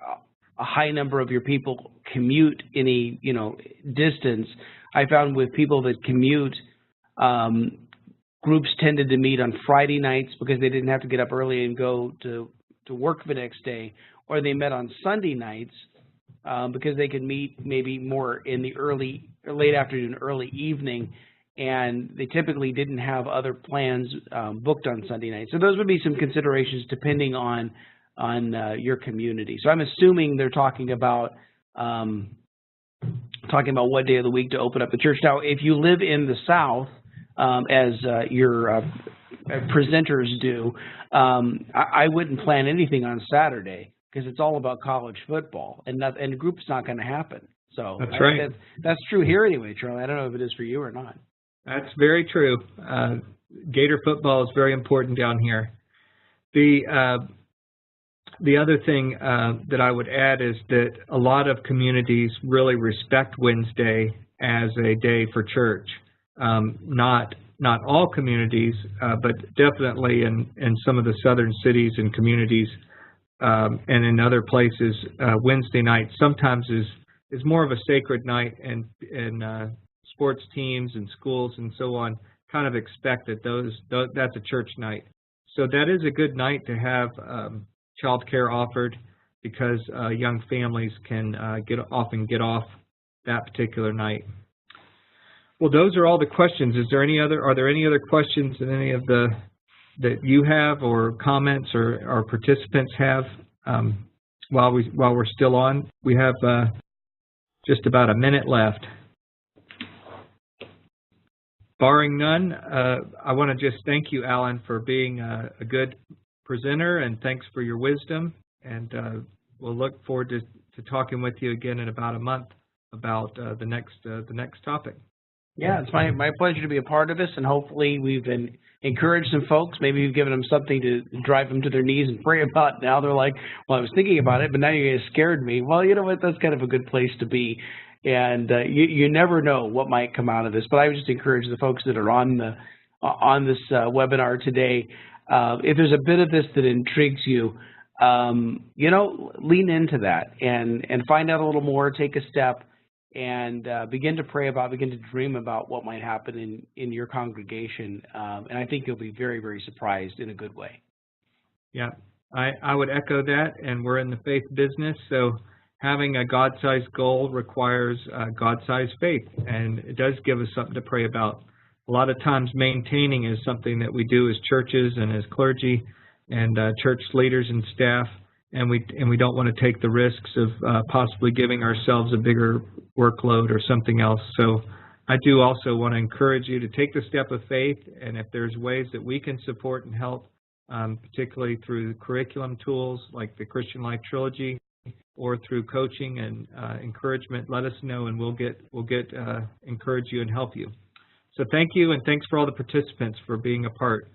a high number of your people commute any distance, I found with people that commute, groups tended to meet on Friday nights because they didn't have to get up early and go to work the next day, or they met on Sunday nights because they could meet maybe more in the late afternoon, early evening, and they typically didn't have other plans booked on Sunday night. So those would be some considerations depending on your community. So I'm assuming they're talking about what day of the week to open up the church. Now, if you live in the South, as your presenters do, I wouldn't plan anything on Saturday because it's all about college football, and the group's not going to happen. So that's right. That's true here anyway, Charlie. I don't know if it is for you or not. That's very true. Gator football is very important down here. The other thing that I would add is that a lot of communities really respect Wednesday as a day for church. Not all communities, but definitely in some of the southern cities and communities and in other places, Wednesday night sometimes is more of a sacred night, and sports teams and schools and so on kind of expect that that's a church night. So that is a good night to have child care offered, because young families can often get off that particular night. Well, those are all the questions. Are there any other questions that any of that you have, or comments, or our participants have while we're still on? We have just about a minute left. Barring none, I want to just thank you, Alan, for being a good presenter, and thanks for your wisdom. And we'll look forward to talking with you again in about a month about the next topic. Yeah, it's my pleasure to be a part of this, and hopefully we've encouraged some folks. Maybe we've given them something to drive them to their knees and pray about. Now they're like, well, I was thinking about it, but now you guys scared me. Well, you know what? That's kind of a good place to be. And you never know what might come out of this. But I would just encourage the folks that are on this webinar today, if there's a bit of this that intrigues you, lean into that and find out a little more, take a step, and begin to dream about what might happen in your congregation. And I think you'll be very, very surprised in a good way. Yeah, I would echo that, and we're in the faith business, so having a God-sized goal requires God-sized faith, and it does give us something to pray about. A lot of times maintaining is something that we do as churches and as clergy and church leaders and staff, and we don't want to take the risks of possibly giving ourselves a bigger workload or something else. So I do also want to encourage you to take the step of faith, and if there's ways that we can support and help, particularly through curriculum tools like the Christian Life Trilogy, or through coaching and encouragement, let us know, and we'll encourage you and help you. So thank you, and thanks for all the participants for being a part.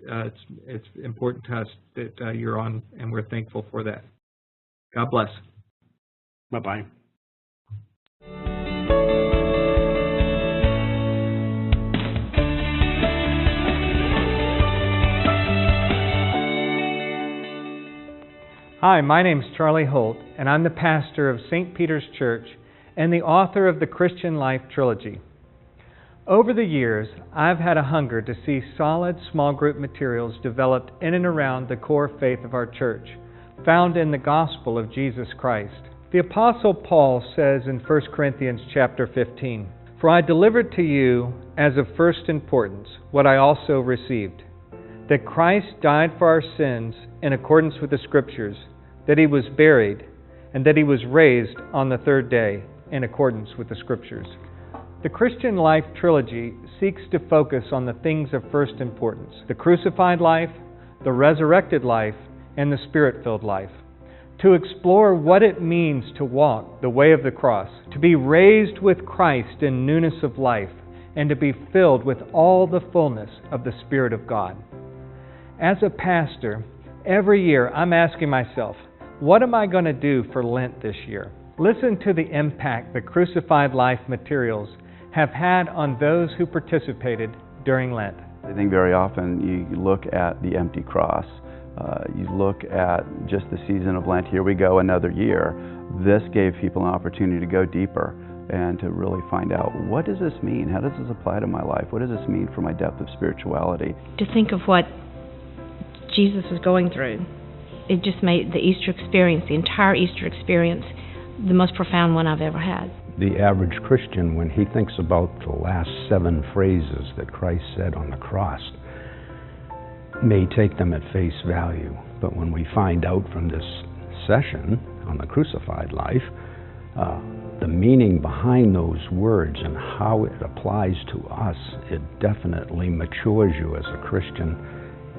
It's important to us that you're on, and we're thankful for that. God bless. Bye-bye. Hi, my name is Charlie Holt, and I'm the pastor of St. Peter's Church and the author of the Christian Life Trilogy. Over the years, I've had a hunger to see solid small group materials developed in and around the core faith of our church, found in the gospel of Jesus Christ. The Apostle Paul says in 1 Corinthians chapter 15, "For I delivered to you as of first importance what I also received, that Christ died for our sins in accordance with the Scriptures, that He was buried, and that He was raised on the third day in accordance with the Scriptures." The Christian Life Trilogy seeks to focus on the things of first importance: the crucified life, the resurrected life, and the Spirit-filled life. To explore what it means to walk the way of the cross, to be raised with Christ in newness of life, and to be filled with all the fullness of the Spirit of God. As a pastor, every year I'm asking myself, what am I going to do for Lent this year? Listen to the impact the Crucified Life materials have had on those who participated during Lent. I think very often you look at the empty cross. You look at just the season of Lent. Here we go, another year. This gave people an opportunity to go deeper and to really find out, what does this mean? How does this apply to my life? What does this mean for my depth of spirituality? To think of what Jesus was going through, it just made the Easter experience, the entire Easter experience, the most profound one I've ever had. The average Christian, when he thinks about the last 7 phrases that Christ said on the cross, may take them at face value. But when we find out from this session on the crucified life, the meaning behind those words and how it applies to us, it definitely matures you as a Christian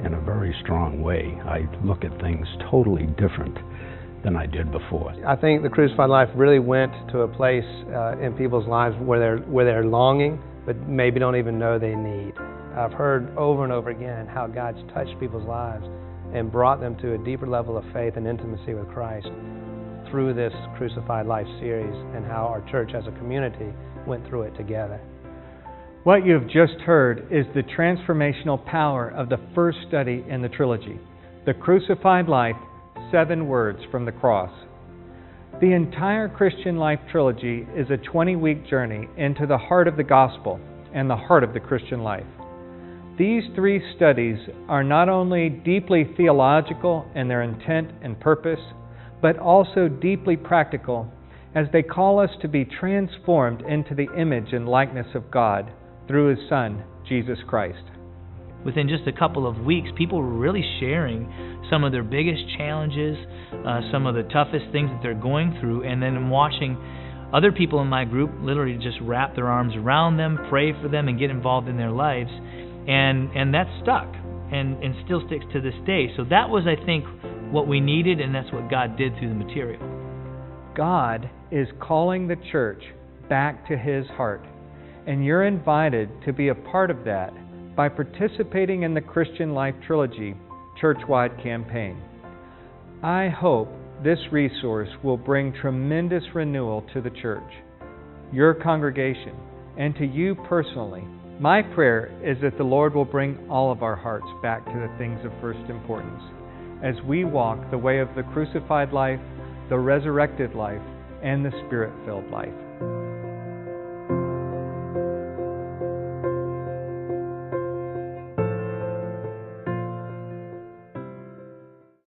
in a very strong way. I look at things totally different than I did before. I think the crucified life really went to a place in people's lives where they're longing, but maybe don't even know they need. I've heard over and over again how God's touched people's lives and brought them to a deeper level of faith and intimacy with Christ through this Crucified Life series, and how our church as a community went through it together. What you have just heard is the transformational power of the first study in the trilogy, The Crucified Life, 7 Words from the Cross. The entire Christian Life Trilogy is a 20-week journey into the heart of the gospel and the heart of the Christian life. These 3 studies are not only deeply theological in their intent and purpose, but also deeply practical as they call us to be transformed into the image and likeness of God through His Son, Jesus Christ. Within just a couple of weeks, people were really sharing some of their biggest challenges, some of the toughest things that they're going through, and then watching other people in my group literally just wrap their arms around them, pray for them, and get involved in their lives. And that stuck and still sticks to this day. So that was, I think, what we needed, and that's what God did through the material. God is calling the church back to His heart, and you're invited to be a part of that by participating in the Christian Life Trilogy church-wide campaign. I hope this resource will bring tremendous renewal to the church, your congregation, and to you personally. My prayer is that the Lord will bring all of our hearts back to the things of first importance as we walk the way of the crucified life, the resurrected life, and the Spirit-filled life.